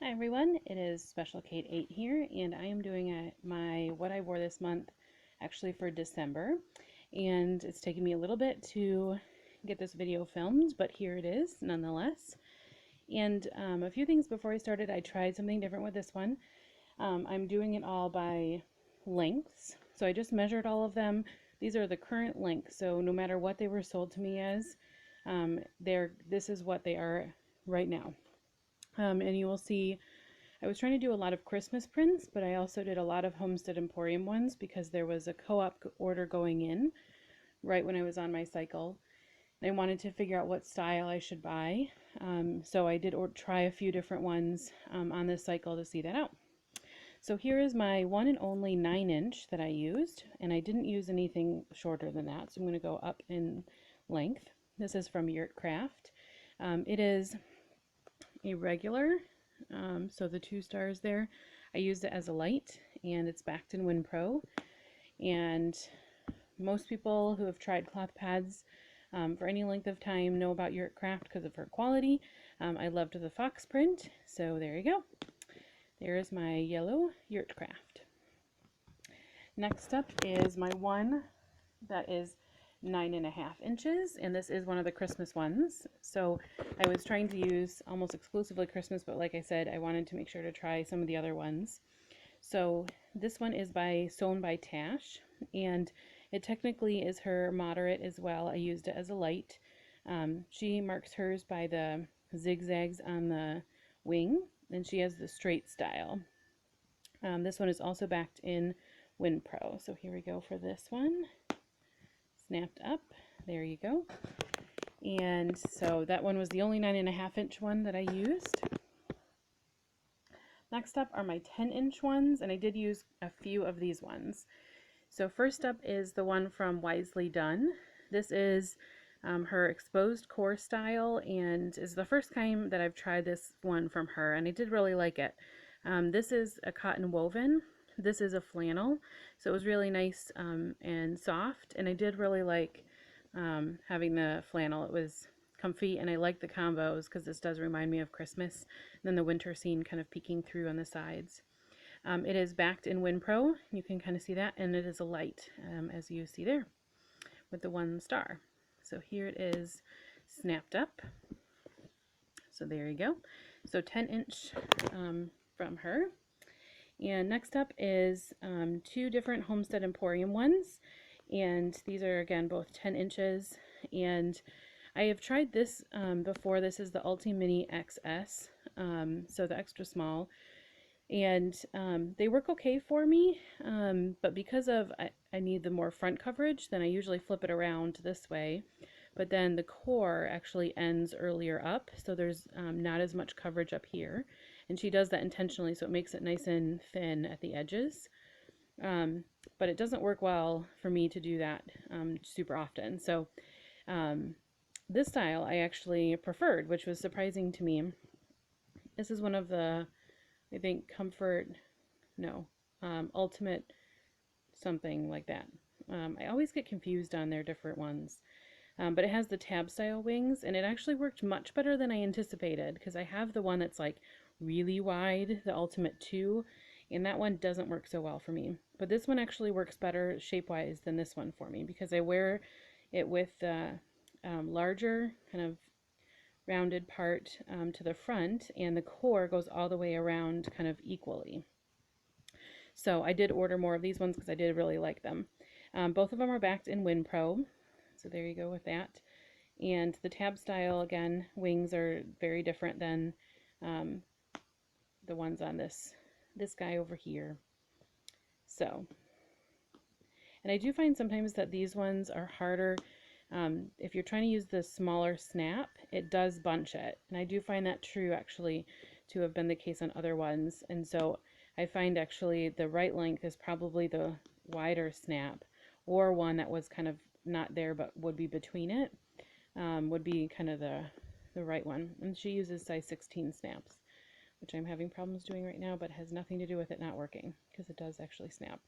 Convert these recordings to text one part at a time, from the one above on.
Hi everyone, it is Special Kate 8 here, and I am doing my what I wore this month actually for December, and it's taken me a little bit to get this video filmed, but here it is nonetheless. And a few things before I started, I tried something different with this one. I'm doing it all by lengths, so I just measured all of them. These are the current lengths, so no matter what they were sold to me as, this is what they are right now. And you will see I was trying to do a lot of Christmas prints, but I also did a lot of Homestead Emporium ones because there was a co-op order going in right when I was on my cycle. And I wanted to figure out what style I should buy. So I did try a few different ones on this cycle to see that out. So here is my one and only 9-inch that I used, and I didn't use anything shorter than that, so I'm going to go up in length. This is from Yurtcraft. It is a regular, so the 2 stars there. I used it as a light, and it's backed in WinPro. And most people who have tried cloth pads for any length of time know about Yurtcraft because of her quality. I loved the fox print, so there you go. There is my yellow Yurtcraft. Next up is my one that is 9.5 inches, and this is one of the Christmas ones. So I was trying to use almost exclusively Christmas, but like I said, I wanted to make sure to try some of the other ones. So this one is Sewn by Tash, and it technically is her moderate as well. I used it as a light. She marks hers by the zigzags on the wing, and she has the straight style. This one is also backed in WinPro. So here we go for this one. Snapped up, there you go. And so that one was the only 9.5 inch one that I used. Next up are my 10-inch ones, and I did use a few of these ones. So first up is the one from Wisely Done. This is her exposed core style, and is the first time that I've tried this one from her, and I did really like it. This is a cotton woven. This is a flannel, so it was really nice and soft, and I did really like having the flannel. It was comfy, and I like the combos because this does remind me of Christmas, and then the winter scene kind of peeking through on the sides. It is backed in WinPro, you can kind of see that, and it is a light, as you see there, with the 1 star. So here it is snapped up. So there you go. So 10-inch from her. And next up is 2 different Homestead Emporium ones, and these are again both 10 inches, and I have tried this before. This is the Ulti Mini XS, so the extra small, and they work okay for me, but because of I need the more front coverage, then I usually flip it around this way, but then the core actually ends earlier up, so there's not as much coverage up here. And she does that intentionally, so it makes it nice and thin at the edges. But it doesn't work well for me to do that super often. So this style I actually preferred, which was surprising to me. This is one of the, I think, Ultimate something like that. I always get confused on their different ones. But it has the tab style wings, and it actually worked much better than I anticipated, because I have the one that's like really wide, the Ultimate 2, and that one doesn't work so well for me. But this one actually works better shape-wise than this one for me, because I wear it with the larger kind of rounded part to the front, and the core goes all the way around kind of equally. So I did order more of these ones because I did really like them. Both of them are backed in WinPro, so there you go with that. And the tab style, again, wings are very different than the ones on this guy over here. So, and I do find sometimes that these ones are harder. If you're trying to use the smaller snap, it does bunch it, and I do find that true actually to have been the case on other ones. And so I find actually the right length is probably the wider snap, or one that was kind of not there but would be between it, would be kind of the right one. And she uses size 16 snaps, which I'm having problems doing right now, but has nothing to do with it not working, because it does actually snap.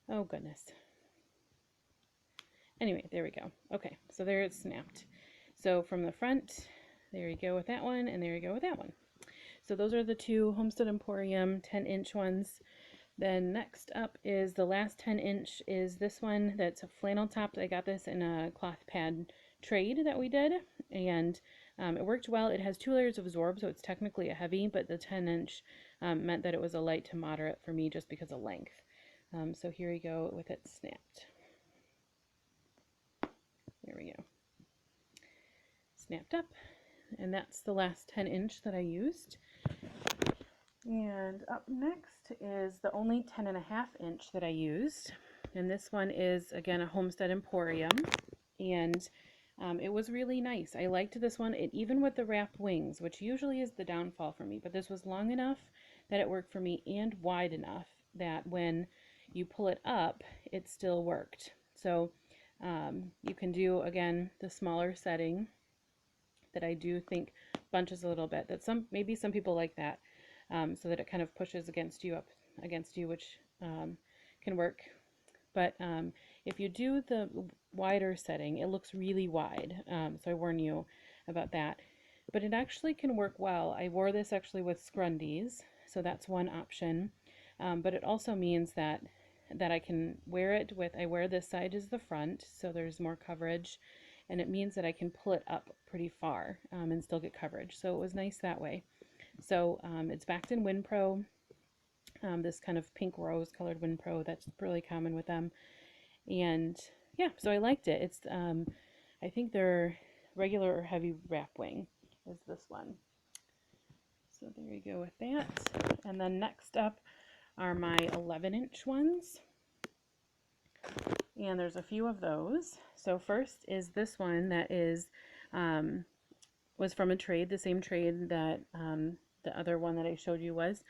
Oh goodness. Anyway, there we go. Okay, so there it's snapped. So from the front, there you go with that one, and there you go with that one. so those are the two Homestead Emporium 10-inch ones. Then next up is the last 10-inch is this one that's a flannel topped. I got this in a cloth pad trade that we did, and it worked well. It has 2 layers of absorb, so it's technically a heavy, but the 10-inch meant that it was a light to moderate for me just because of length. So here we go with it snapped. There we go. Snapped up, and that's the last 10-inch that I used. And up next is the only 10.5-inch that I used, and this one is again a Homestead Emporium, and it was really nice. I liked this one, even with the wrapped wings, which usually is the downfall for me, but this was long enough that it worked for me and wide enough that when you pull it up, it still worked. So you can do, again, the smaller setting that I do think bunches a little bit. That maybe some people like that, so that it kind of pushes against you, which can work. But if you do the wider setting, it looks really wide, so I warn you about that. But it actually can work well. I wore this actually with scrundies, so that's one option. But it also means that I can wear it with, I wear this side as the front, so there's more coverage, and it means that I can pull it up pretty far and still get coverage. So it was nice that way. So it's backed in WinPro, this kind of pink rose colored WinPro that's really common with them. And yeah, so I liked it. It's I think their regular or heavy wrap wing is this one. So there you go with that. And then next up are my 11-inch ones. And there's a few of those. So first is this one that is was from a trade, the same trade that the other one that I showed you was.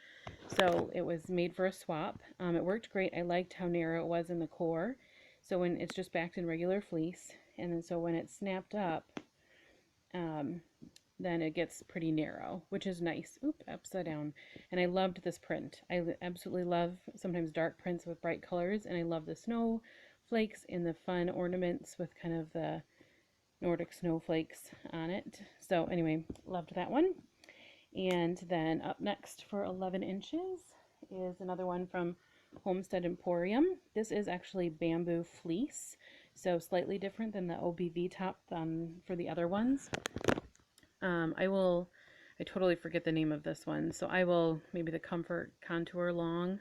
So it was made for a swap. It worked great. I liked how narrow it was in the core. So when it's just backed in regular fleece, and then so when it's snapped up, then it gets pretty narrow, which is nice. Oop, upside down. And I loved this print. I absolutely love sometimes dark prints with bright colors, and I love the snowflakes and the fun ornaments with kind of the Nordic snowflakes on it. So anyway, loved that one. And then up next for 11 inches is another one from Homestead Emporium. This is actually bamboo fleece, so slightly different than the OBV top for the other ones. I totally forget the name of this one, so I will, maybe the Comfort Contour Long.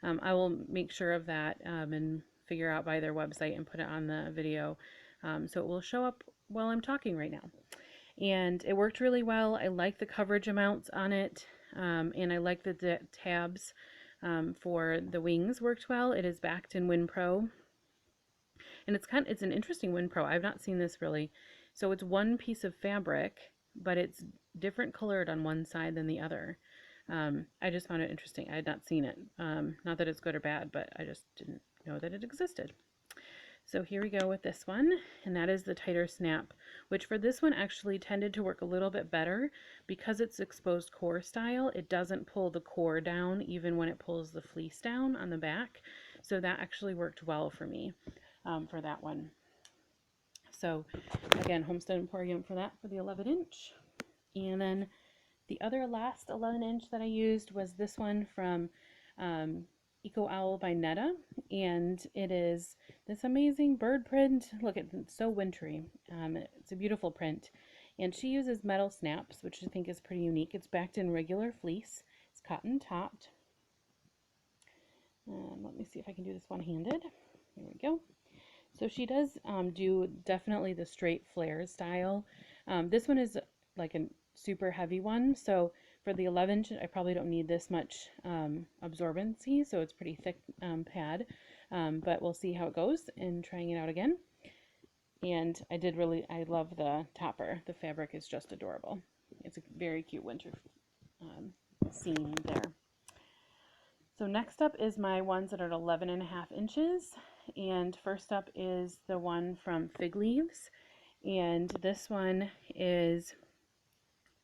I will make sure of that and figure out by their website and put it on the video, so it will show up while I'm talking right now. And it worked really well. I like the coverage amounts on it, and I like the tabs for the wings worked well. It is backed in WinPro, and it's an interesting WinPro. I've not seen this really. So it's one piece of fabric, but it's different colored on one side than the other. I just found it interesting. I had not seen it. Not that it's good or bad, but I just didn't know that it existed. So here we go with this one, and that is the tighter snap, which for this one actually tended to work a little bit better because it's exposed core style. It doesn't pull the core down even when it pulls the fleece down on the back. So that actually worked well for me for that one. So again, Homestead Emporium for that, for the 11-inch. And then the other last 11-inch that I used was this one from Eco Owl by Netta, and it is this amazing bird print. Look, it's so wintry. It's a beautiful print, and she uses metal snaps, which I think is pretty unique. It's backed in regular fleece. It's cotton topped. Let me see if I can do this one-handed. There we go. So she does do definitely the straight flare style. This one is like a super heavy one, so for the 11-inch, I probably don't need this much absorbency, so it's pretty thick pad, but we'll see how it goes in trying it out again. And I love the topper. The fabric is just adorable. It's a very cute winter scene there. So next up is my ones that are 11.5 inches, and first up is the one from Fig Leaves, and this one is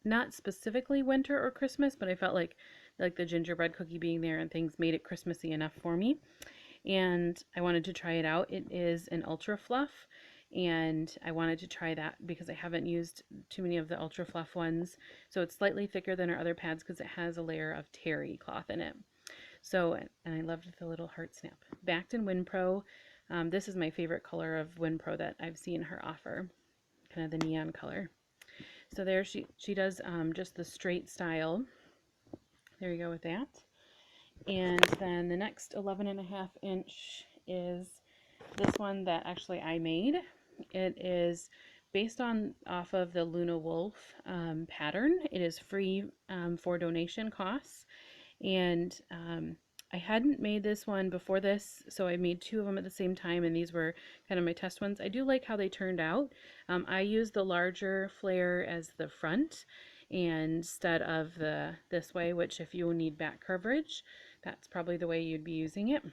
not specifically winter or Christmas, but I felt like the gingerbread cookie being there and things made it Christmassy enough for me, and I wanted to try it out. It is an ultra fluff, and I wanted to try that because I haven't used too many of the Ultra Fluff ones. So it's slightly thicker than our other pads because it has a layer of terry cloth in it. So, and I loved the little heart snap. Backed in WinPro. This is my favorite color of WinPro that I've seen her offer, kind of the neon color. So there she does just the straight style. There you go with that. And then the next 11.5-inch is this one that actually I made. It is based off of the Luna Wolf pattern. It is free for donation costs. And I hadn't made this one before this, so I made 2 of them at the same time, and these were kind of my test ones. I do like how they turned out. I used the larger flare as the front instead of this way, which if you need back coverage, that's probably the way you'd be using it.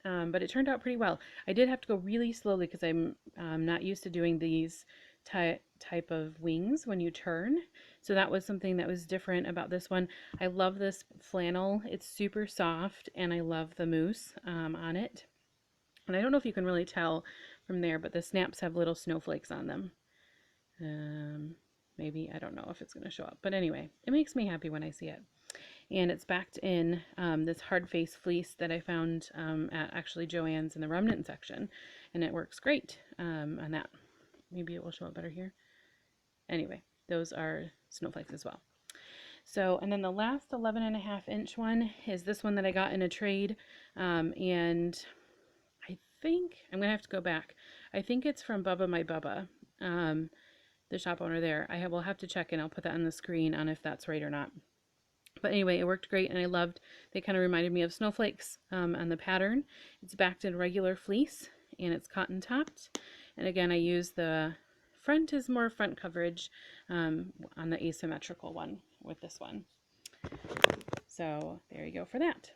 But it turned out pretty well. I did have to go really slowly because I'm not used to doing these type of wings when you turn. So that was something that was different about this one. I love this flannel. It's super soft, and I love the mousse on it. And I don't know if you can really tell from there, but the snaps have little snowflakes on them. Maybe, I don't know if it's going to show up. But anyway, it makes me happy when I see it. And it's backed in this hard face fleece that I found at actually Joann's in the remnant section, and it works great on that. Maybe it will show up better here. Anyway, those are snowflakes as well. So, and then the last 11.5-inch one is this one that I got in a trade, and I think I'm gonna have to go back. I think it's from Bubba My Bubba, the shop owner there. I will have to check, and I'll put that on the screen on if that's right or not. But anyway, it worked great, and I loved, they kind of reminded me of snowflakes on the pattern. It's backed in regular fleece, and it's cotton topped. And again, I use the front is more front coverage on the asymmetrical one with this one. So there you go for that.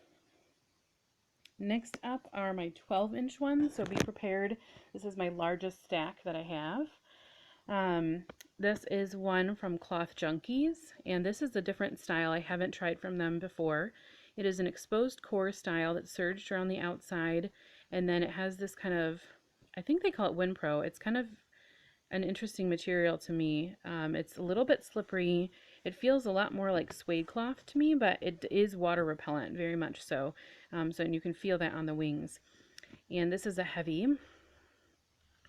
Next up are my 12-inch ones, so be prepared. This is my largest stack that I have. This is one from Cloth Junkies, and this is a different style I haven't tried from them before. It is an exposed core style that's serged around the outside, and then it has this kind of, I think they call it WinPro. It's kind of an interesting material to me. It's a little bit slippery. It feels a lot more like suede cloth to me, but it is water repellent, very much so. And you can feel that on the wings. And this is a heavy.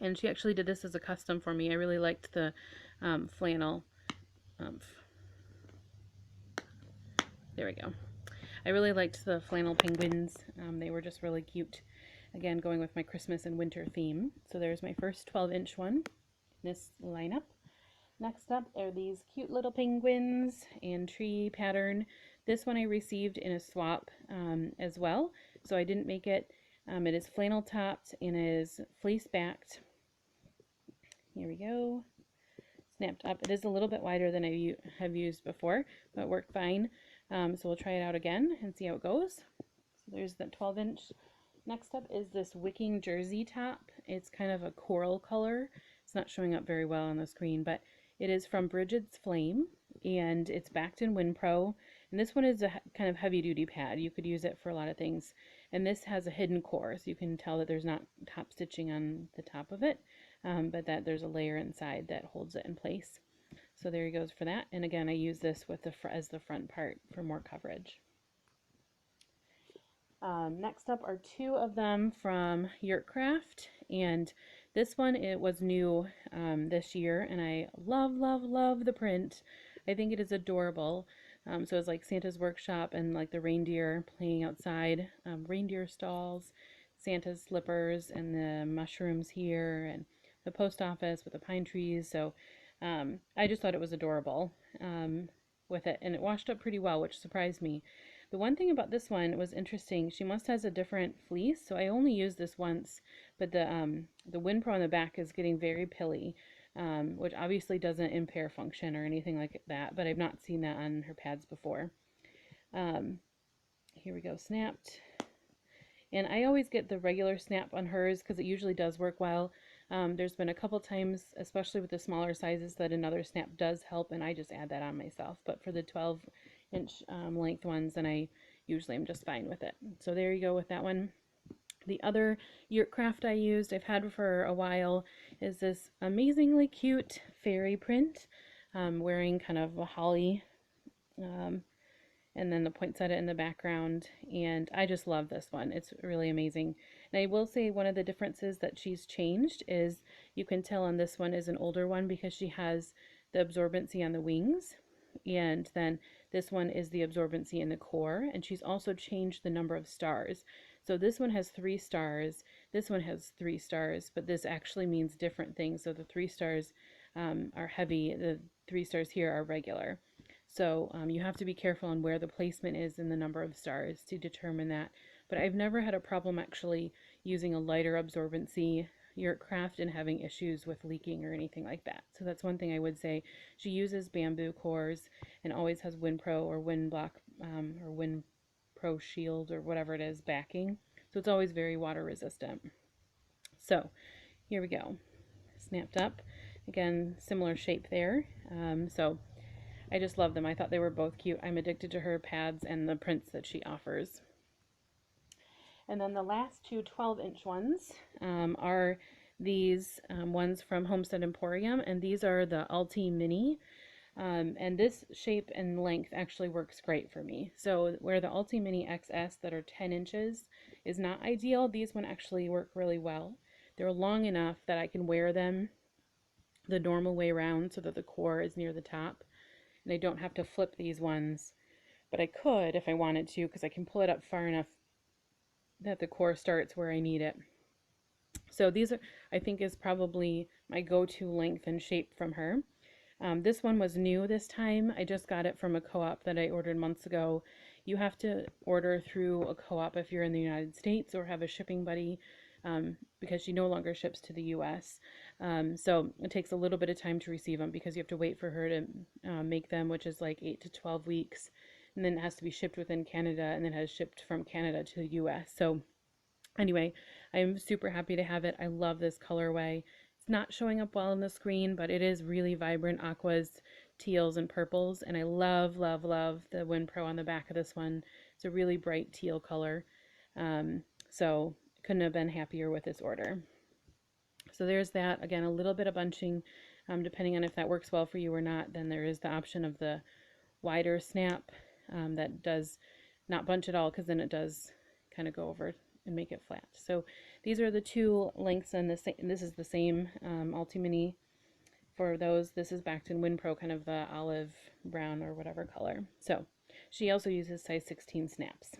And she actually did this as a custom for me. I really liked the flannel. There we go. I really liked the flannel penguins. They were just really cute. Again, going with my Christmas and winter theme. So there's my first 12-inch one in this lineup. Next up are these cute little penguins and tree pattern. This one I received in a swap as well. So I didn't make it. It is flannel topped and is fleece backed. Here we go. Snapped up. It is a little bit wider than I have used before, but worked fine. So we'll try it out again and see how it goes. So there's the 12-inch. Next up is this wicking jersey top. It's kind of a coral color. It's not showing up very well on the screen, but it is from Bridget's Flame, and it's backed in WinPro. And this one is a kind of heavy-duty pad. You could use it for a lot of things. And this has a hidden core, so you can tell that there's not top stitching on the top of it, but that there's a layer inside that holds it in place. So there he goes for that. And again, I use this with as the front part for more coverage. Next up are 2 of them from Yurtcraft, and this one, it was new this year, and I love, love, love the print. I think it is adorable. So it's like Santa's workshop and like the reindeer playing outside, reindeer stalls, Santa's slippers, and the mushrooms here, and the post office with the pine trees. So I just thought it was adorable with it, and it washed up pretty well, which surprised me. The one thing about this one was interesting. She must has a different fleece, so I only used this once, but the WinPro on the back is getting very pilly, which obviously doesn't impair function or anything like that, but I've not seen that on her pads before. Here we go, snapped. And I always get the regular snap on hers because it usually does work well. There's been a couple times, especially with the smaller sizes, that another snap does help, and I just add that on myself. But for the 12-inch length ones, then I usually am just fine with it. So there you go with that one. The other yurt craft I used, I've had for a while, is this amazingly cute fairy print, wearing kind of a holly, um, and then the poinsettia in the background, and I just love this one. It's really amazing. And I will say one of the differences that she's changed is you can tell on this one is an older one because she has the absorbency on the wings, and then this one is the absorbency in the core, and she's also changed the number of stars. So this one has 3 stars, this one has 3 stars, but this actually means different things. So the 3 stars are heavy, the 3 stars here are regular. So you have to be careful on where the placement is in the number of stars to determine that. But I've never had a problem actually using a lighter absorbency yurt craft and having issues with leaking or anything like that. So that's one thing I would say. She uses bamboo cores and always has WinPro or WinBlock or WinPro Shield or whatever it is backing. So it's always very water resistant. So here we go. Snapped up. Again, similar shape there. So I just love them. I thought they were both cute. I'm addicted to her pads and the prints that she offers. And then the last two 12-inch ones are these ones from Homestead Emporium, and these are the Ulti Mini. And this shape and length actually works great for me. So where the Ulti Mini XS that are 10 inches is not ideal, these one actually work really well. They're long enough that I can wear them the normal way around so that the core is near the top. And I don't have to flip these ones, but I could if I wanted to because I can pull it up far enough that the core starts where I need it. So these are, I think, is probably my go-to length and shape from her. This one was new this time. I just got it from a co-op that I ordered months ago. You have to order through a co-op if you're in the United States or have a shipping buddy, because she no longer ships to the US. So it takes a little bit of time to receive them because you have to wait for her to make them, which is like 8 to 12 weeks. And then it has to be shipped within Canada and then has shipped from Canada to the US. So anyway, I'm super happy to have it. I love this colorway. It's not showing up well on the screen, but it is really vibrant aquas, teals, and purples. And I love, love, love the WinPro on the back of this one. It's a really bright teal color. So couldn't have been happier with this order. So there's that. Again, a little bit of bunching, depending on if that works well for you or not. Then there is the option of the wider snap that does not bunch at all, because then it does kind of go over and make it flat. So these are the two lengths, and this is the same Ulti Mini for those. This is backed in WinPro, kind of the olive brown or whatever color. So she also uses size 16 snaps.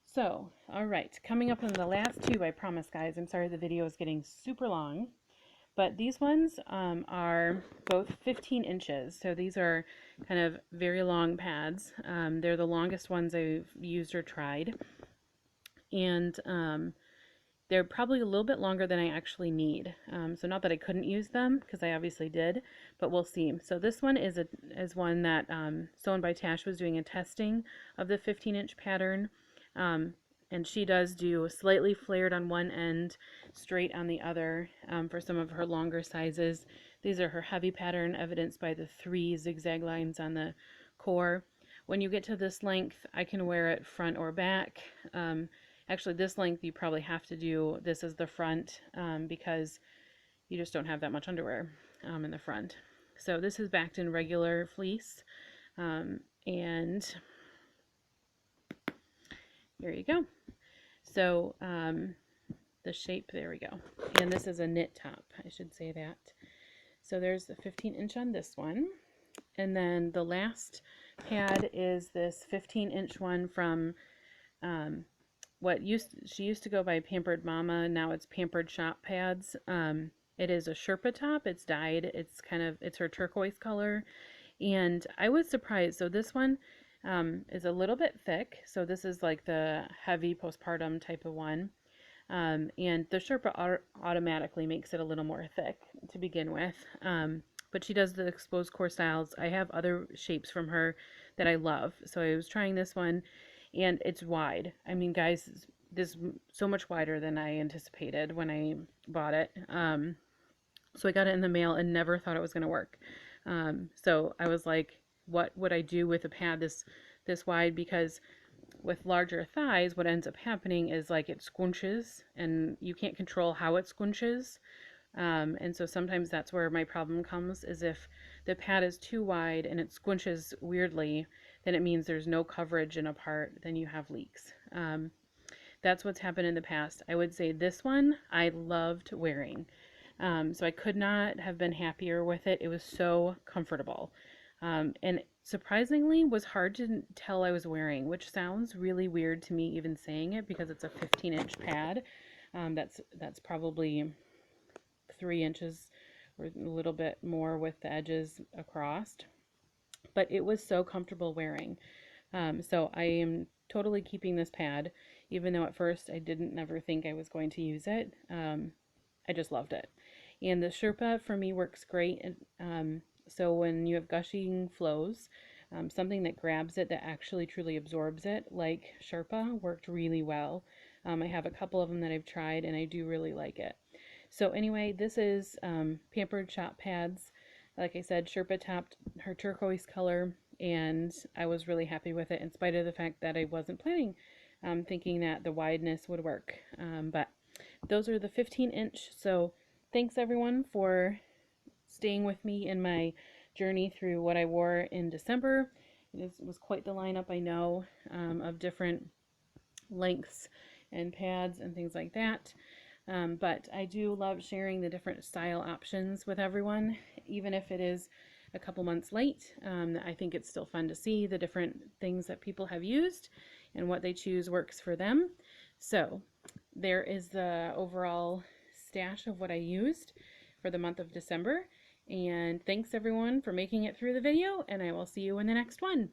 So, all right, coming up on the last two, I promise, guys. I'm sorry the video is getting super long, but these ones are both 15 inches. So these are kind of very long pads. They're the longest ones I've used or tried. And they're probably a little bit longer than I actually need. So not that I couldn't use them, because I obviously did, but we'll see. So this one is one that Sewn by Tash was doing a testing of the 15-inch pattern. And she does do slightly flared on one end, straight on the other for some of her longer sizes. These are her heavy pattern, evidenced by the 3 zigzag lines on the core. When you get to this length, I can wear it front or back. Actually, this length you probably have to do this as the front because you just don't have that much underwear in the front. So this is backed in regular fleece, and here you go. So the shape, there we go. And this is a knit top, I should say that. So there's the 15-inch on this one. And then the last pad is this 15-inch one from she used to go by Pampered Mama. Now it's Pampered Shop Pads. It is a Sherpa top. It's dyed. It's her turquoise color. And I was surprised. So this one is a little bit thick. So this is like the heavy postpartum type of one. And the Sherpa automatically makes it a little more thick to begin with. But she does the exposed core styles. I have other shapes from her that I love. So I was trying this one, and it's wide. I mean, guys, this is so much wider than I anticipated when I bought it. So I got it in the mail and never thought it was going to work. So I was like, what would I do with a pad this wide? Because with larger thighs, what ends up happening is like it squinches and you can't control how it squinches. And so sometimes that's where my problem comes, is if the pad is too wide and it squinches weirdly, then it means there's no coverage in a part, then you have leaks. That's what's happened in the past. I would say this one I loved wearing. So I could not have been happier with it. It was so comfortable. And surprisingly was hard to tell I was wearing, which sounds really weird to me even saying it because it's a 15-inch pad. That's probably 3 inches or a little bit more with the edges across. But it was so comfortable wearing. So I am totally keeping this pad, even though at first I didn't never think I was going to use it. I just loved it. And the Sherpa for me works great. So when you have gushing flows, something that grabs it, that actually truly absorbs it, like Sherpa, worked really well. I have a couple of them that I've tried and I do really like it. So anyway, this is Pampered Shop Pads. Like I said, Sherpa topped her turquoise color, and I was really happy with it in spite of the fact that I wasn't planning, thinking that the wideness would work. But those are the 15-inch. So thanks everyone for staying with me in my journey through what I wore in December. It was quite the lineup, I know, of different lengths and pads and things like that. But I do love sharing the different style options with everyone, even if it is a couple months late. I think it's still fun to see the different things that people have used and what they choose works for them. So there is the overall stash of what I used for the month of December. And thanks everyone for making it through the video, and I will see you in the next one.